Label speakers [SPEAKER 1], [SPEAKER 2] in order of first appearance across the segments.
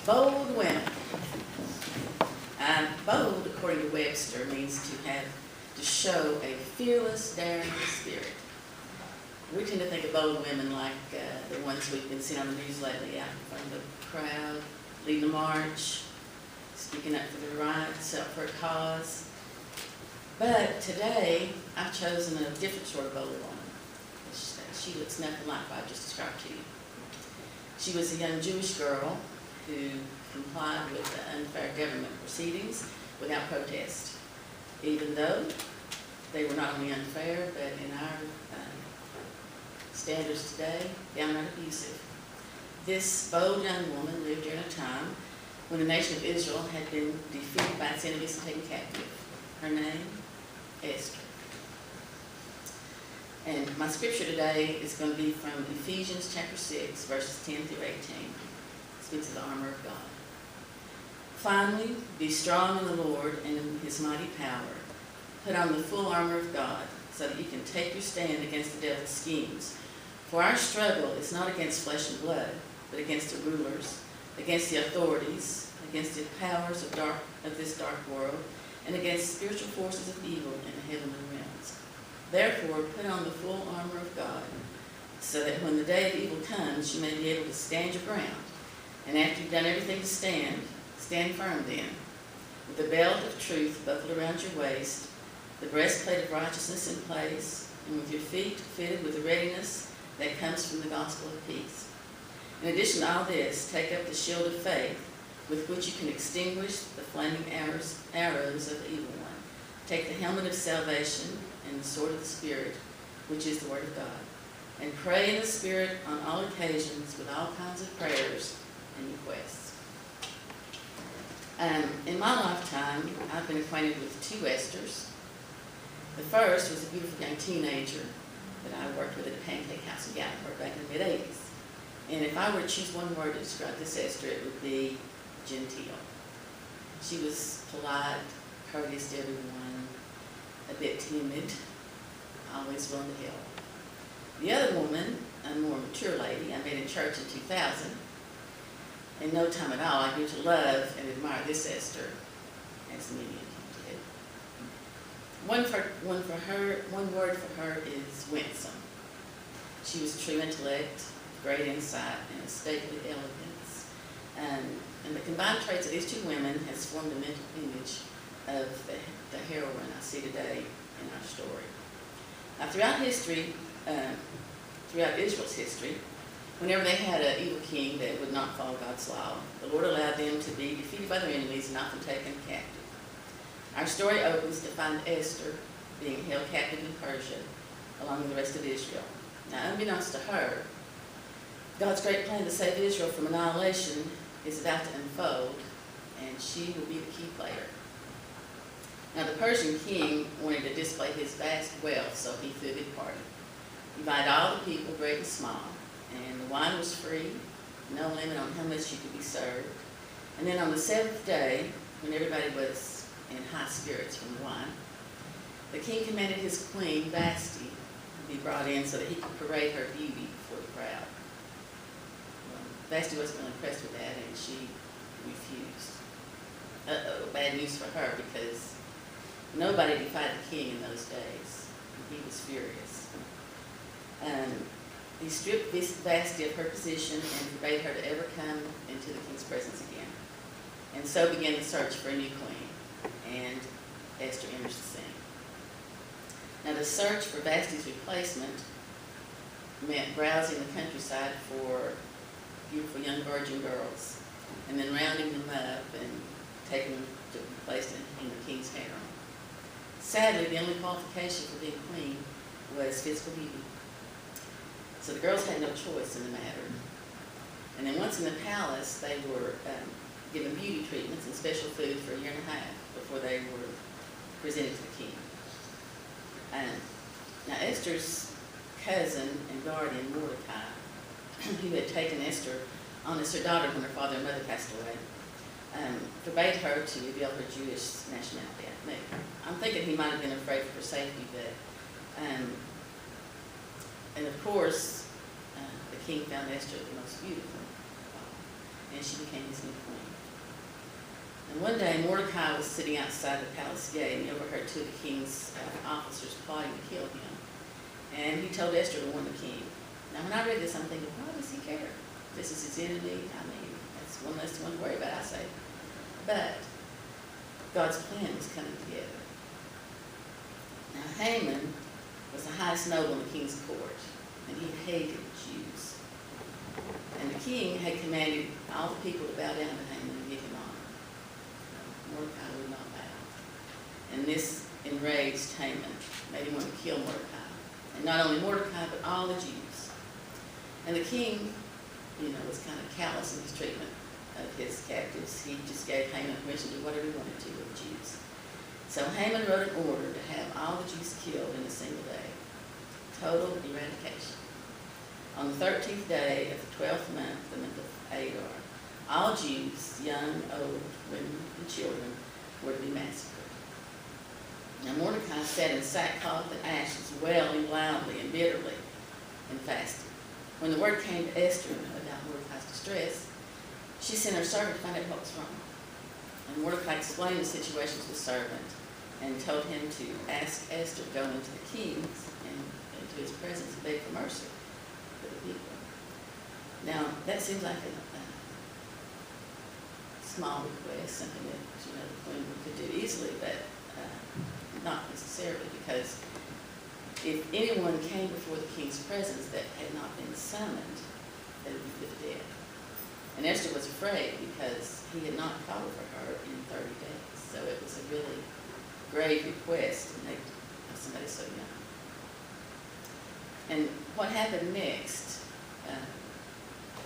[SPEAKER 1] Bold women. Bold, according to Webster, means to show a fearless, daring spirit. We tend to think of bold women like the ones we've been seeing on the news lately, out in front of the crowd, leading a march, speaking up for the rights, up for a cause. But today, I've chosen a different sort of bold woman. She looks nothing like what I just described to you. She was a young Jewish girl who complied with the unfair government proceedings without protest, even though they were not only unfair, but in our standards today, downright abusive. This bold young woman lived during a time when the nation of Israel had been defeated by its enemies and taken captive. Her name, Esther. And my scripture today is going to be from Ephesians chapter 6, verses 10 through 18. It speaks of the armor of God. Finally, be strong in the Lord and in his mighty power. Put on the full armor of God, so that you can take your stand against the devil's schemes. For our struggle is not against flesh and blood, but against the rulers, against the authorities, against the powers of this dark world, and against spiritual forces of evil in the heavenly realms. Therefore, put on the full armor of God, so that when the day of evil comes, you may be able to stand your ground. And after you've done everything to stand, stand firm then, with the belt of truth buckled around your waist, the breastplate of righteousness in place, and with your feet fitted with the readiness that comes from the gospel of peace. In addition to all this, take up the shield of faith, with which you can extinguish the flaming arrows of the evil one. Take the helmet of salvation and the sword of the Spirit, which is the word of God. And pray in the Spirit on all occasions with all kinds of prayers and requests. In my lifetime, I've been acquainted with two Esthers. The first was a beautiful young teenager that I worked with at a pancake house in Gatlinburg back in the mid-'80s. And if I were to choose one word to describe this Esther, it would be genteel. She was polite, courteous to everyone, a bit timid, always willing to help. The other woman, a more mature lady, I met in church in 2000. In no time at all, I grew to love and admire this Esther, as many of you did. One word for her is winsome. She was true intellect, great insight, and a stately elegance. And the combined traits of these two women has formed a mental image of the heroine I see today in our story. Now, throughout Israel's history, whenever they had an evil king that would not follow God's law, the Lord allowed them to be defeated by their enemies and often taken captive. Our story opens to find Esther being held captive in Persia, along with the rest of Israel. Now, unbeknownst to her, God's great plan to save Israel from annihilation is about to unfold, and she will be the key player. Now, the Persian king wanted to display his vast wealth, so he threw a big party. He invited all the people, great and small, and the wine was free, no limit on how much you could be served. And then on the seventh day, when everybody was in high spirits from the wine, the king commanded his queen, Vashti, to be brought in so that he could parade her beauty before the crowd. Vashti wasn't really impressed with that, and she refused. Bad news for her, because nobody defied the king in those days. He was furious. He stripped Vashti of her position and forbade her to ever come into the king's presence again. And so began the search for a new queen, and Esther enters the scene. Now, the search for Vashti's replacement meant browsing the countryside for beautiful young virgin girls, and then rounding them up and taking them to be placed in the king's harem. Sadly, the only qualification for being queen was physical beauty. So the girls had no choice in the matter. And then once in the palace, they were given beauty treatments and special food for a year and a half before they were presented to the king. Now, Esther's cousin and guardian, Mordecai, who had taken Esther on as her daughter when her father and mother passed away, forbade her to reveal her Jewish nationality. I'm thinking he might have been afraid for her safety, but, and of course, the king found Esther the most beautiful. and she became his new queen. And one day Mordecai was sitting outside the palace gate, and he overheard two of the king's officers plotting to kill him. And he told Esther to warn the king. Now when I read this, I'm thinking, why does he care? This is his enemy. I mean, that's one less one to worry about, I say. But God's plan was coming together. Now Haman was the highest noble in the king's court, and he hated Jews. And the king had commanded all the people to bow down to Haman and give him honor. Mordecai would not bow. And this enraged Haman, made him want to kill Mordecai. And not only Mordecai, but all the Jews. And the king, was kind of callous in his treatment of his captives. He just gave Haman permission to do whatever he wanted to with the Jews. So Haman wrote an order to have all the Jews killed in a single day. Total eradication. On the 13th day of the 12th month, the month of Adar, all Jews, young, old, women, and children, were to be massacred. Now Mordecai sat in sackcloth and ashes, wailing loudly and bitterly, and fasted. When the word came to Esther about Mordecai's distress, she sent her servant to find out what was wrong. And Mordecai explained the situation to the servant and told him to ask Esther to go into the king's and into his presence and beg for mercy for the people. Now, that seems like a small request, something that the queen could do easily, but not necessarily, because if anyone came before the king's presence that had not been summoned, they would be put to death. And Esther was afraid because he had not called for her in 30 days. So it was a really grave request to make of somebody so young. And what happened next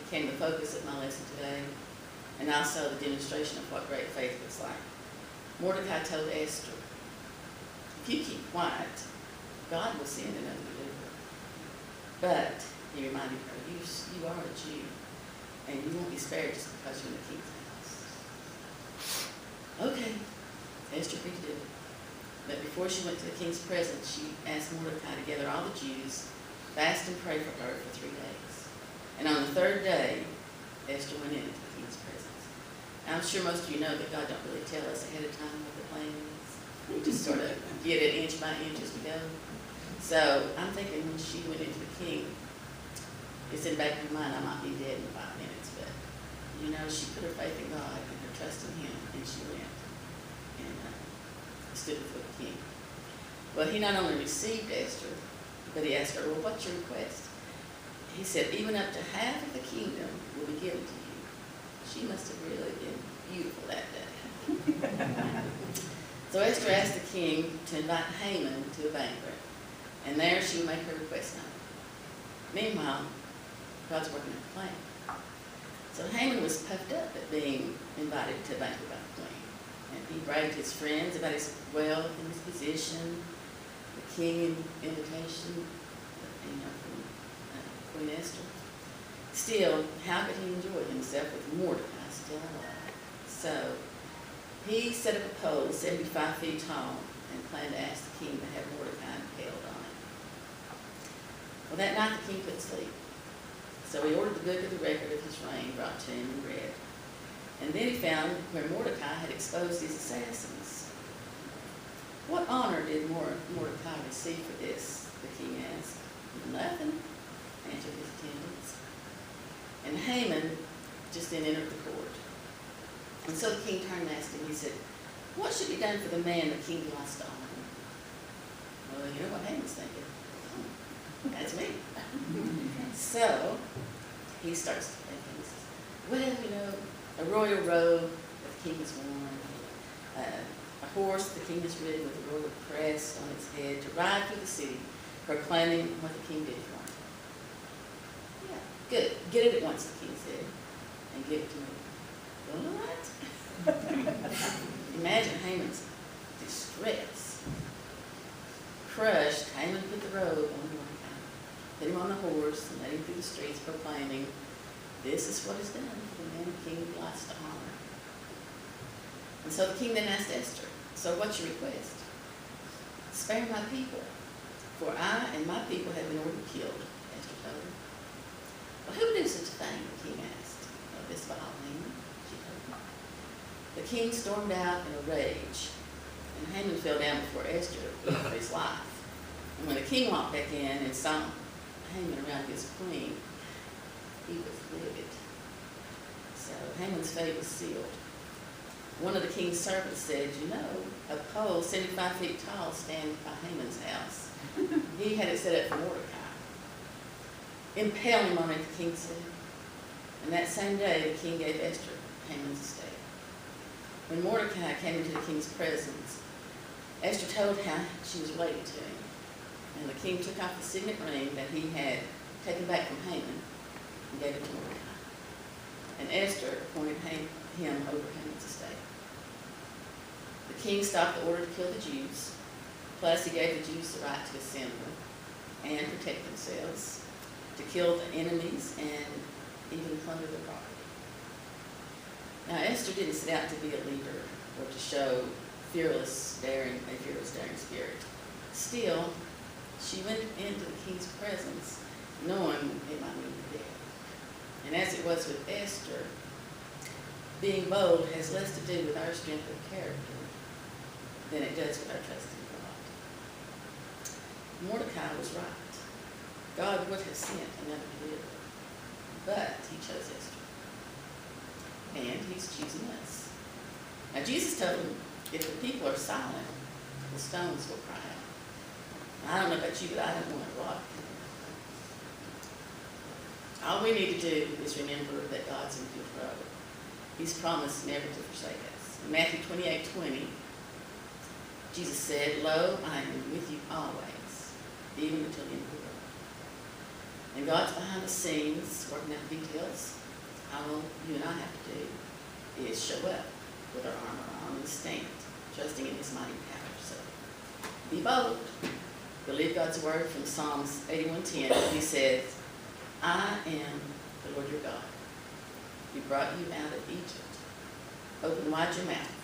[SPEAKER 1] became the focus of my lesson today, and also the demonstration of what great faith looks like. Mordecai told Esther, if you keep quiet, God will send another deliverer. But he reminded her, you are a Jew, and you won't be spared just because you're in the king's house. Okay, Esther agreed to do it. But before she went to the king's presence, she asked Mordecai to gather all the Jews, fast and pray for her for 3 days. And on the 3rd day, Esther went into the king's presence. I'm sure most of you know that God don't really tell us ahead of time what the plan is. We just sort of get it inch by inch as we go. So I'm thinking when she went into the king, it's in the back of her mind, I might be dead in 5 minutes, but she put her faith in God and her trust in him, and she went and stood before the king. Well, he not only received Esther, but he asked her, well, what's your request? He said, even up to half of the kingdom will be given to you. She must have really been beautiful that day. So Esther asked the king to invite Haman to a banquet, and there she would make her request known. Meanwhile, God's working at the plan. So Haman was puffed up at being invited to a banquet by the queen, and he bragged to his friends about his wealth and his position, the king invitation, from Queen Esther. Still, how could he enjoy himself with Mordecai still alive? So he set up a pole 75 feet tall and planned to ask the king to have Mordecai impaled on it. Well, that night the king couldn't sleep. So he ordered the book of the record of his reign brought to him and read. And then he found where Mordecai had exposed his assassins. What honor did Mordecai receive for this? The king asked. Nothing, answered his attendants. And Haman just then entered the court. And so the king turned and asked him, he said, what should be done for the man the king lost to honor? Well, you know what Haman's thinking. That's me. So he starts thinking, he says, well, a royal robe that the king has worn, a horse the king has ridden with a royal crest on its head to ride through the city proclaiming what the king did for him. Yeah, good. Get it at once, the king said, and give it to me. What? Imagine Haman's distress. Crushed, Haman put the robe on Mordecai, put him on the horse, and led him through the streets proclaiming, this is what is done for the man the king lost to honor. And so the king then asked Esther, so what's your request? Spare my people, for I and my people have been ordered killed, Esther told him. Well, who would do such a thing, the king asked. Well, this vile Haman. king stormed out in a rage, and Haman fell down before Esther to plead for his life. And when the king walked back in and saw Haman around his queen, he was livid. So Haman's fate was sealed. One of the king's servants said, "You know, a pole 75 feet tall stands by Haman's house. He had it set up for Mordecai." "Impale him on it," the king said. And that same day, the king gave Esther Haman's estate. When Mordecai came into the king's presence, Esther told how she was related to him. And the king took off the signet ring that he had taken back from Haman and gave it to Mordecai. And Esther appointed him over Haman's estate. The king stopped the order to kill the Jews, plus he gave the Jews the right to assemble and protect themselves, to kill the enemies, and even plunder their property. Now, Esther didn't set out to be a leader or to show a fearless, daring spirit. Still, she went into the king's presence knowing it might mean death. And as it was with Esther, being bold has less to do with our strength of character than it does with our trust in God. Mordecai was right. God would have sent another deliverer, but he chose Esther. And he's choosing us. Now, Jesus told him, if the people are silent, the stones will cry out. I don't know about you, but I don't want to rock. All we need to do is remember that God's in control. He's promised never to forsake us. In Matthew 28:20, Jesus said, "Lo, I am with you always, even until the end of the world." And God's behind the scenes, working out details. All you and I have to do is show up with our armor on and stand, trusting in His mighty power. So be bold. Believe God's word from Psalms 81:10. He says, "I am the Lord your God, who brought you out of Egypt. Open wide your mouth,